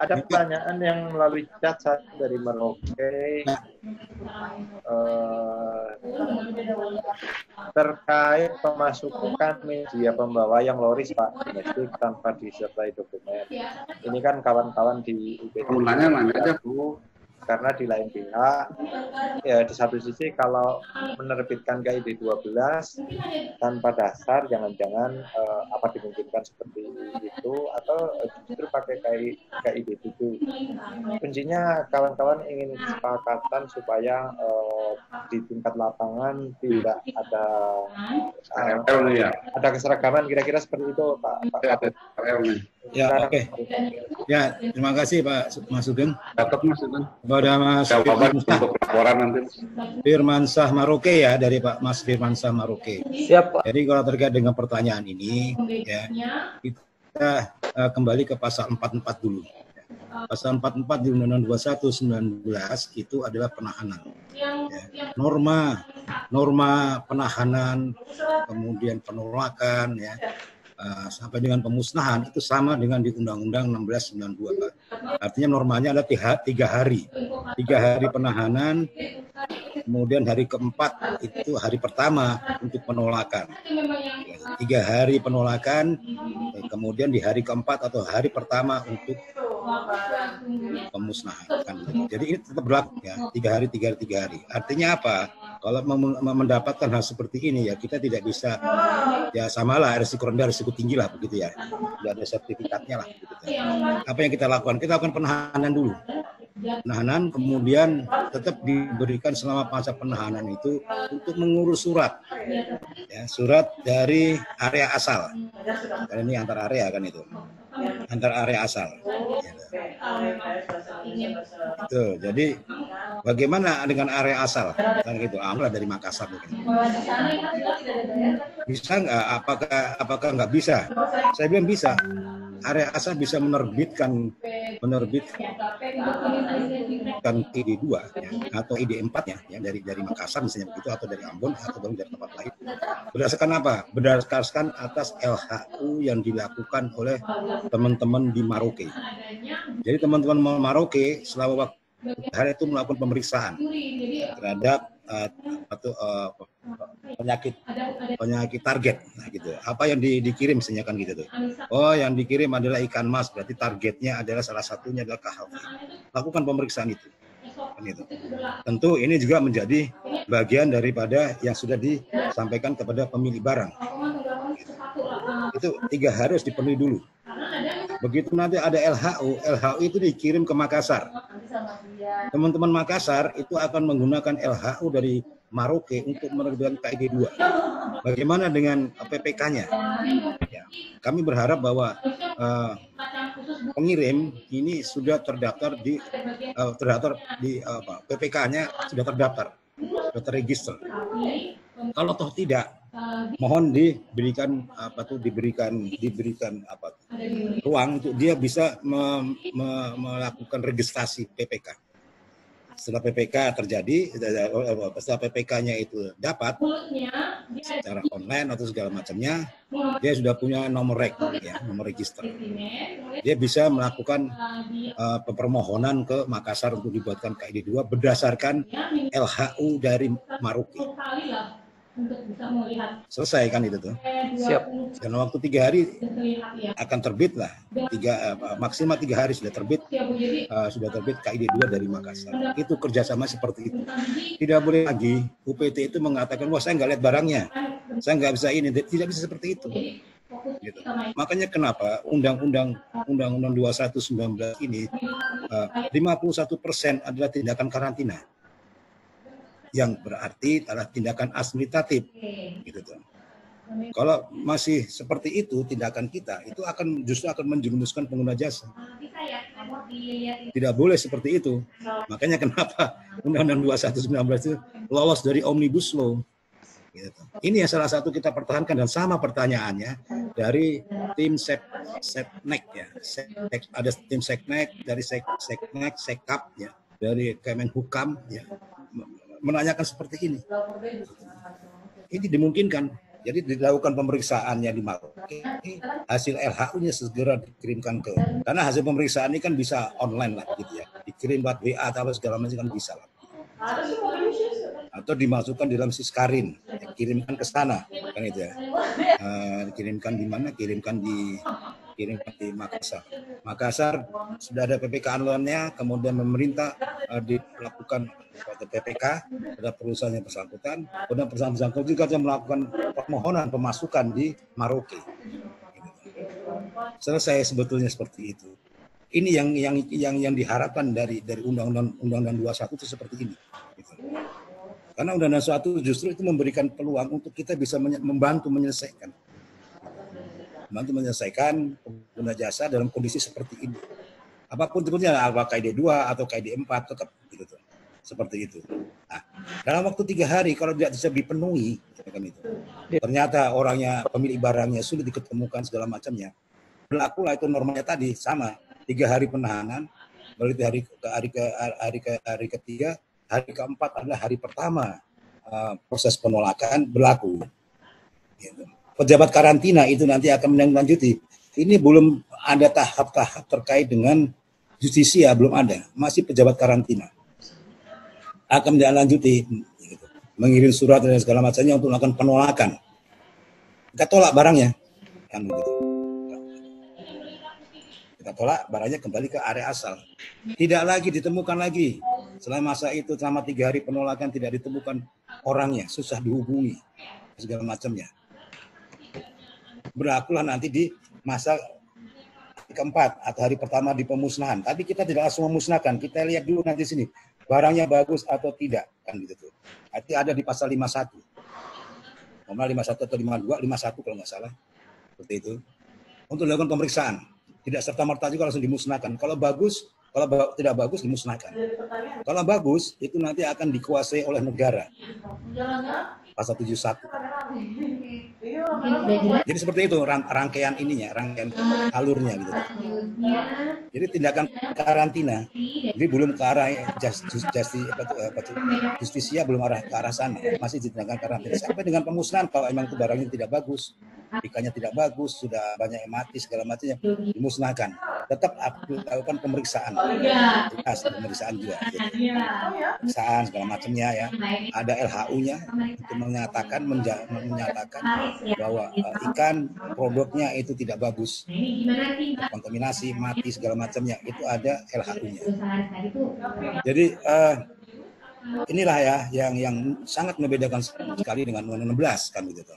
Ada pertanyaan yang melalui chat dari Merauke terkait pemasukan media pembawa yang loris Pak domestik tanpa disertai dokumen. Ini kan kawan-kawan di UPT ragu karena di lain pihak ya di satu sisi kalau menerbitkan KID 12 tanpa dasar jangan-jangan apa dimungkinkan seperti itu atau justru pakai KID 7. Kuncinya kawan-kawan ingin kesepakatan supaya di tingkat lapangan tidak ada keseragaman kira-kira seperti itu Pak. Ya, oke. Ya, terima kasih Pak Mas Sugeng. Dapat Mas Sugeng. Kepada Mas untuk laporan nanti. Firmansyah Maroke ya, dari Pak Mas Firmansyah Maroke. Siap Pak. Jadi kalau terkait dengan pertanyaan ini, ya kita kembali ke pasal 44 dulu. Pasal 44 di Undang-Undang 21/19 itu adalah penahanan. Ya. Norma penahanan, kemudian penolakan, ya. Sampai dengan pemusnahan itu sama dengan di Undang-Undang 1692 Pak. Artinya normanya adalah 3 hari. 3 hari penahanan, kemudian hari keempat itu hari pertama untuk penolakan. 3 hari penolakan, kemudian di hari keempat atau hari pertama untuk pemusnahan. Jadi ini tetap berlaku ya, 3 hari, 3 hari. Artinya apa? Kalau mendapatkan hal seperti ini ya kita tidak bisa ya samalah risiko rendah risiko tinggi lah begitu ya. Tidak ada sertifikatnya lah begitu. Apa yang kita lakukan? Kita lakukan penahanan dulu. Penahanan kemudian tetap diberikan selama masa penahanan itu untuk mengurus surat. Ya, surat dari area asal. Karena ini antar area kan itu. Antar area asal. Itu. Jadi bagaimana dengan area asal? Kan gitu. Amlah dari Makassar mungkin. Bisa nggak? Apakah nggak bisa? Saya bilang bisa. Area asal bisa menerbitkan ID 2 ya, atau ID 4 ya dari Makassar misalnya begitu atau dari Ambon atau dari tempat lain. Berdasarkan apa? Berdasarkan atas LHU yang dilakukan oleh teman-teman di Merauke. Jadi teman-teman Merauke selama waktu hari itu melakukan pemeriksaan terhadap penyakit target, nah gitu. Apa yang dikirim misalnya kan gitu tuh. Oh, yang dikirim adalah ikan mas, berarti targetnya adalah salah satunya adalah KHV. Lakukan pemeriksaan itu. Gitu. Tentu ini juga menjadi bagian daripada yang sudah disampaikan kepada pemilik barang. Gitu. Itu 3 hari harus dipenuhi dulu. Begitu nanti ada LHU itu dikirim ke Makassar. Teman-teman Makassar itu akan menggunakan LHU dari Merauke untuk menerbitkan KID 2. Bagaimana dengan PPK-nya? Ya, kami berharap bahwa pengirim ini sudah terdaftar di PPK-nya sudah terdaftar, sudah terregister. Kalau toh tidak, mohon diberikan ruang untuk dia bisa melakukan registrasi PPK. Setelah PPK terjadi, setelah PPK-nya itu dapat secara online atau segala macamnya, dia sudah punya nomor nomor register. Dia bisa melakukan permohonan ke Makassar untuk dibuatkan KID 2 berdasarkan LHU dari Merauke. Selesai kan itu tuh. Siap. Karena waktu 3 hari akan terbit lah. Maksimal 3 hari sudah terbit KID 2 dari Makassar. Itu kerjasama seperti itu. Tidak boleh lagi UPT itu mengatakan wah saya nggak lihat barangnya, saya nggak bisa ini. Tidak bisa seperti itu. Gitu. Makanya kenapa Undang-Undang 21/19 ini 51% adalah tindakan karantina. Yang berarti adalah tindakan administratif, gitu tuh. Kalau masih seperti itu tindakan kita, itu justru akan menjerumuskan pengguna jasa. Tidak boleh seperti itu. Makanya kenapa Undang-Undang 21/19 itu lolos dari Omnibus Law. Gitu. Ini yang salah satu kita pertahankan dan sama pertanyaannya dari tim Seknek ya. Ada tim Seknek dari Seknek, Sekap ya, dari Kemenhukam ya. Menanyakan seperti ini. Ini dimungkinkan Jadi dilakukan pemeriksaannya di Maroke, hasil LHU-nya segera dikirimkan karena hasil pemeriksaan ini kan bisa online lah gitu ya, dikirim buat WA atau segala macam kan bisa lah. Atau dimasukkan dalam siskarin, dikirimkan ke sana kan itu ya. Dikirimkan di mana? Kirimkan di Makassar. Makassar sudah ada PPK online-nya, kemudian pemerintah dilakukan PPK pada perusahaan yang bersangkutan, kemudian perusahaan bersangkutan juga melakukan permohonan pemasukan di Maroke. Selesai sebetulnya seperti itu. Ini yang diharapkan dari Undang-Undang 21 itu seperti ini. Gitu. Karena Undang-Undang 21 justru itu memberikan peluang untuk kita bisa membantu menyelesaikan pengguna jasa dalam kondisi seperti ini. Apapun sebetulnya, apakah KID 2 atau KID 4 tetap gitu. Seperti itu. Nah, dalam waktu 3 hari kalau tidak bisa dipenuhi, kan itu. Ternyata orangnya, pemilik barangnya sulit diketemukan segala macamnya. Berlakulah itu normanya tadi sama 3 hari penahanan, berarti hari ketiga, hari keempat adalah hari pertama proses penolakan berlaku. Gitu. Pejabat karantina itu nanti akan menindaklanjuti. Ini belum ada tahap-tahap terkait dengan justisia, belum ada, masih pejabat karantina. Akan menindaklanjuti, gitu. Mengirim surat dan segala macamnya untuk melakukan penolakan. Kita tolak barangnya, kan begitu. Kita tolak barangnya kembali ke area asal. Tidak lagi ditemukan lagi. Selama masa itu, selama 3 hari penolakan tidak ditemukan orangnya, susah dihubungi segala macamnya. Berlakulah nanti di masa keempat atau hari pertama di pemusnahan. Tapi kita tidak langsung memusnahkan. Kita lihat dulu nanti sini. Barangnya bagus atau tidak, kan gitu tuh. Nanti ada di pasal 51. Normal 51 atau 52, 51 kalau nggak salah. Seperti itu. Untuk dilakukan pemeriksaan. Tidak serta-merta juga langsung dimusnahkan. Kalau bagus, kalau tidak bagus dimusnahkan. Kalau bagus, itu nanti akan dikuasai oleh negara. Pasal 71. Jadi seperti itu rangkaian ininya, rangkaian alurnya gitu. Jadi tindakan karantina, jadi belum ke arah justisia, belum arah ke arah sana, masih tindakan karantina sampai dengan pemusnahan. Kalau memang itu barangnya tidak bagus, ikannya tidak bagus, sudah banyak yang mati segala macamnya, dimusnahkan. Tetap lakukan pemeriksaan, pemeriksaan juga, gitu. Pemeriksaan segala macamnya ya. Ada LHU-nya itu menyatakan bahwa ikan produknya itu tidak bagus, kontaminasi, mati segala macamnya, itu ada LHU-nya. Jadi inilah ya yang sangat membedakan sekali dengan Undang-Undang 16 kan gitu.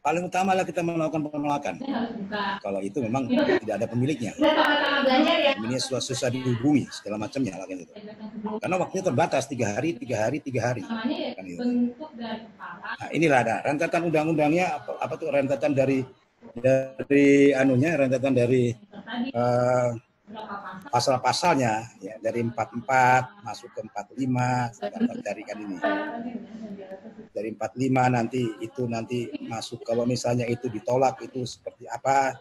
Paling utama lah kita melakukan penolakan. Kalau itu memang tidak ada pemiliknya. Ini susah dihubungi segala macamnya lah gitu. Karena waktunya terbatas 3 hari. Kan gitu. Nah, inilah ada rentetan undang-undangnya apa tuh rentetan dari rentetan dari pasal-pasalnya ya, dari 44 masuk ke 45 dari kan ini. Dari 45 nanti masuk, kalau misalnya itu ditolak itu seperti apa?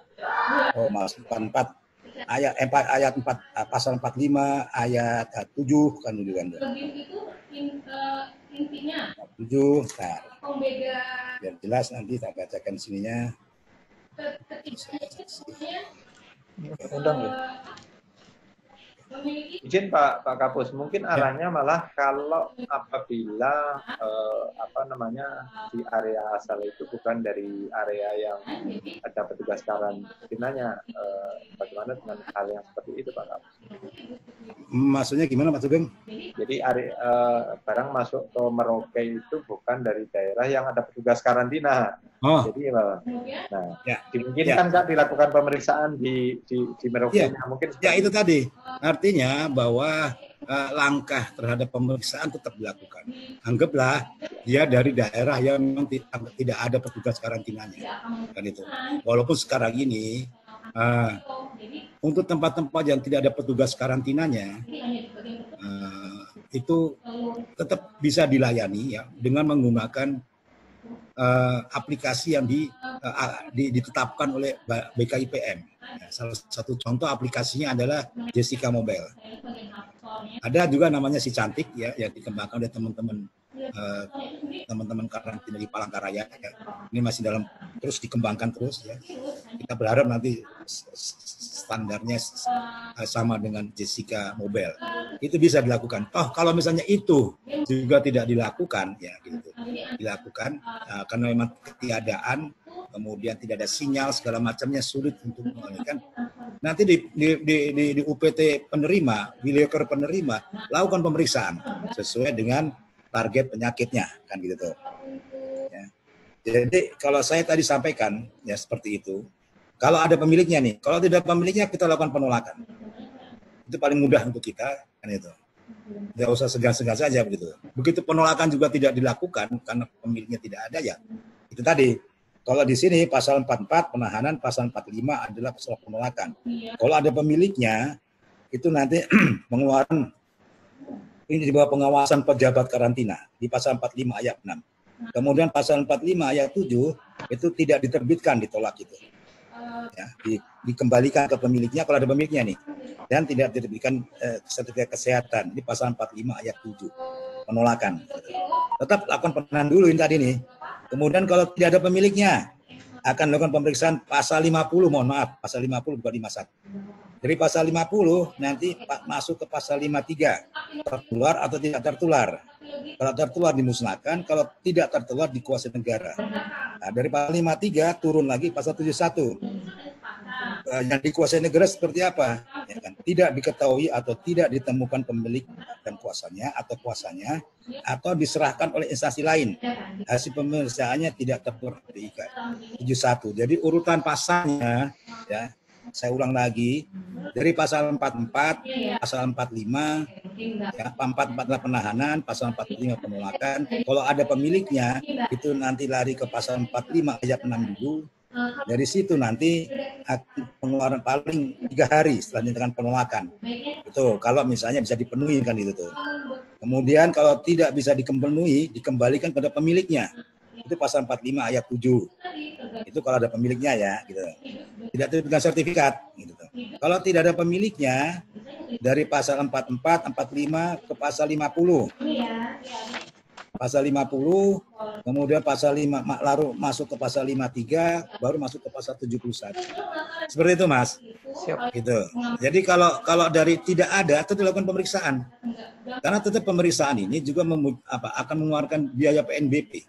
Oh, masuk 44 ayat 4 pasal 45 ayat 7 kan itu kan. Intinya 7. Nah, biar jelas nanti saya bacakan sininya. Undang ya. Izin Pak Kapus, mungkin arahnya malah kalau apabila di area asal itu bukan dari area yang ada petugas karantinanya, bagaimana dengan hal yang seperti itu Pak Kapus? Maksudnya gimana Pak Sugeng? Jadi barang masuk ke Merauke itu bukan dari daerah yang ada petugas karantina. Oh. Jadi dimungkinkan nggak dilakukan pemeriksaan di Merauke? Mungkin ya itu tadi. Artinya bahwa langkah terhadap pemeriksaan tetap dilakukan. Anggaplah dia dari daerah yang memang tidak ada petugas karantinanya, kan itu. Walaupun sekarang ini untuk tempat-tempat yang tidak ada petugas karantinanya itu tetap bisa dilayani ya dengan menggunakan aplikasi yang ditetapkan oleh BKIPM. Ya, salah satu contoh aplikasinya adalah Jessica Mobile. Ada juga namanya Si Cantik ya, yang dikembangkan oleh teman-teman teman-teman karantina di Palangkaraya ya. Ini masih terus dikembangkan terus ya. Kita berharap nanti standarnya sama dengan Jessica Mobile. Itu bisa dilakukan. Kalau misalnya itu juga tidak dilakukan ya gitu. Dilakukan karena memang ketiadaan, kemudian tidak ada sinyal segala macamnya, sulit untuk mengalihkan. Nanti di UPT penerima, di leker penerima, lakukan pemeriksaan sesuai dengan target penyakitnya, kan gitu tuh. Ya. Jadi kalau saya tadi sampaikan ya seperti itu. Kalau ada pemiliknya nih, kalau tidak pemiliknya kita lakukan penolakan. Itu paling mudah untuk kita, kan itu. Tidak usah segan-segan saja begitu. Begitu penolakan juga tidak dilakukan karena pemiliknya tidak ada ya. Itu tadi. Kalau di sini pasal 44 penahanan, pasal 45 adalah pasal penolakan. Kalau ada pemiliknya, itu nanti pengeluaran ini di bawah pengawasan pejabat karantina di pasal 45 ayat 6. Kemudian pasal 45 ayat 7 itu tidak diterbitkan, ditolak itu. Ya, dikembalikan ke pemiliknya kalau ada pemiliknya nih. Dan tidak diterbitkan sertifikat kesehatan di pasal 45 ayat 7. Penolakan. Tetap lakukan penahanan dulu ini tadi nih. Kemudian kalau tidak ada pemiliknya, akan dilakukan pemeriksaan pasal 50, mohon maaf, pasal 50 bukan 51. Dari pasal 50 nanti masuk ke pasal 53, tertular atau tidak tertular. Kalau tertular dimusnahkan, kalau tidak tertular dikuasai negara. Nah, dari pasal 53 turun lagi pasal 71. Yang dikuasai negara seperti apa? Ya kan? Tidak diketahui atau tidak ditemukan pemilik dan kuasanya atau diserahkan oleh instansi lain. Hasil pemeriksaannya tidak terperhatikan. 71. Jadi urutan pasalnya, ya, saya ulang lagi, dari pasal 44, pasal 45, ya, 44 adalah penahanan, pasal 45 penolakan. Kalau ada pemiliknya, itu nanti lari ke pasal 45 ayat 6 dulu. Dari situ nanti pengeluaran paling 3 hari setelah dinyatakan penolakan. Itu kalau misalnya bisa dipenuhi kan itu tuh. Kemudian kalau tidak bisa dipenuhi, dikembalikan pada pemiliknya. Itu pasal 45 ayat 7. Itu kalau ada pemiliknya ya gitu. Tidak dengan sertifikat gitu tuh. Kalau tidak ada pemiliknya, dari pasal 44, 45 ke pasal 50. Pasal 50, kemudian pasal 5 lalu masuk ke pasal 53, baru masuk ke pasal 71. Seperti itu, Mas. Siap. Gitu. Jadi kalau dari tidak ada, itu dilakukan pemeriksaan. Karena tetap pemeriksaan ini juga akan mengeluarkan biaya PNBP.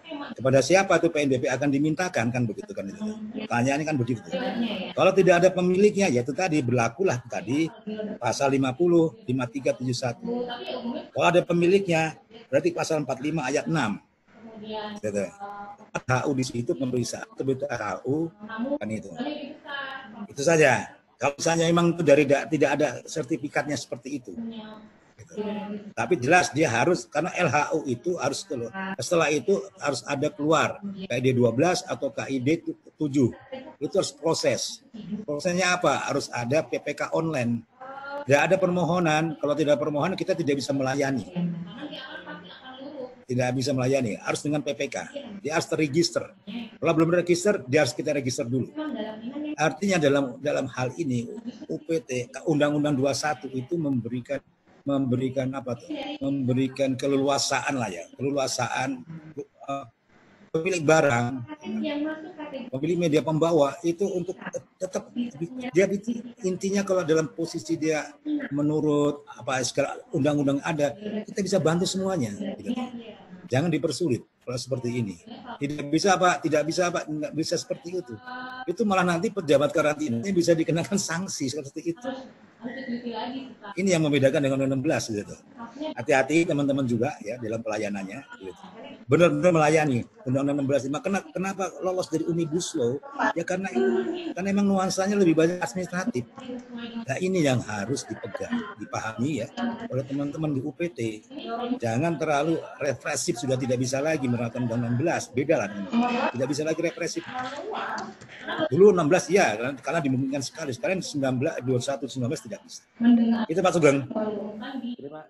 Kepada siapa tuh PNBP akan dimintakan kan begitu kan itu. Pertanyaannya kan begitu. Kalau tidak ada pemiliknya ya itu tadi berlakulah tadi pasal 50, 53, 71. Kalau ada pemiliknya berarti pasal 45 ayat 6. Gitu. HU di situ pemeriksaan itu HU kan itu. Itu saja. Kalau misalnya memang itu dari tidak ada sertifikatnya seperti itu. Gitu. Tapi jelas dia harus, karena LHU itu harus keluar. Setelah itu harus ada keluar KID 12 atau KID 7. Itu harus proses. Prosesnya apa? Harus ada PPK online. Tidak ada permohonan. Kalau tidak ada permohonan kita tidak bisa melayani. Tidak bisa melayani. Harus dengan PPK. Dia harus terregister. Kalau belum terregister, dia harus kita register dulu. Artinya dalam hal ini UPT Undang-Undang 21 itu memberikan apa tuh? Memberikan keleluasaan lah ya, keleluasaan pemilik barang, pemilik media pembawa itu untuk tetap dia intinya kalau dalam posisi dia menurut apa segala undang-undang ada, kita bisa bantu semuanya. Gitu. Jangan dipersulit kalau seperti ini. Tidak bisa nggak bisa seperti itu. Itu malah nanti pejabat karantina bisa dikenakan sanksi seperti itu. Ini yang membedakan dengan Undang-Undang 16 gitu. Hati-hati teman-teman juga ya dalam pelayanannya gitu. Benar-benar melayani Undang-Undang 16. Kenapa lolos dari Omnibus Law? Ya karena emang nuansanya lebih banyak administratif. Nah, ini yang harus dipegang, dipahami ya oleh teman-teman di UPT. Jangan terlalu represif, sudah tidak bisa lagi menerapkan Undang-Undang 16. Beda lah. Tidak bisa lagi represif. Dulu 16 ya, karena dimungkinkan sekali. Sekarang 19 tidak bisa. Itu Pak Sugeng. Terima